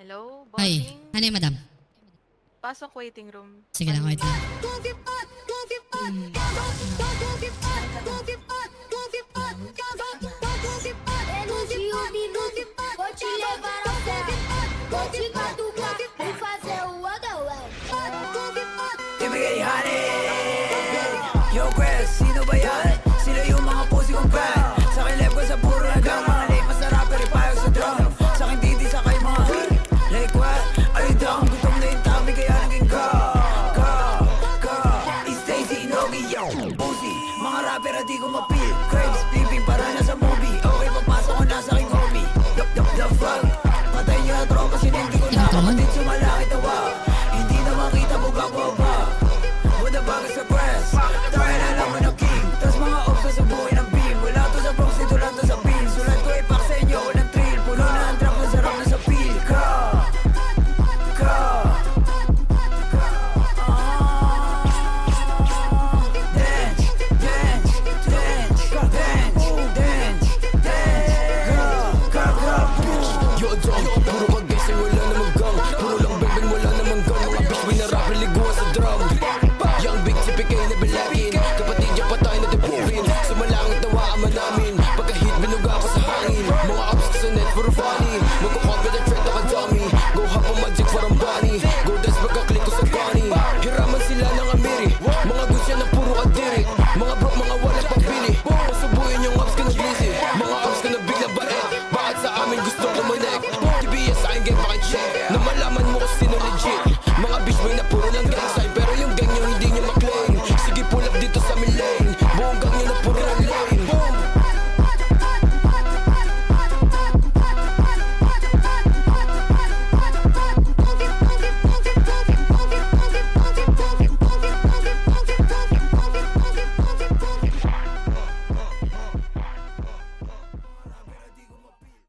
Hello, Ay, bossing? ano yung madam? Pasok waiting room. Sige lang, wait lang. Vou te levar ao céu, vou te catucar e fazer o otherwell. Ibigay honey. Yo, Chris, sino ba yan? Sila yung mga pusi kong fan. Sa akin left ko sa puro nagang mga late. Masarap pero ipayag sa drum. Sa akin titi sa kay mga like what? Are you down? Gutom na yung tabi kaya naging go. It's Stacy Inogi, yo. Pusi, mga rapper at di ko mapil. Crabs, peeping para na sa movie. Okay, pagpasok ko na sa aking homie. The fuck? Patay niyo na tropa, sinindi ko na. Kapatid sumalaki tawa. Hindi na makita buga ko ba? Wala bagay sa press. Tayo na lang ng king. Tas mga ops sa buhay ng beam. Wala to sa Bronx, dito lang to sa beam. Sulat ko ipak sa inyo, walang thrill. Puno na ang trap, masarap na sa feel. Dance.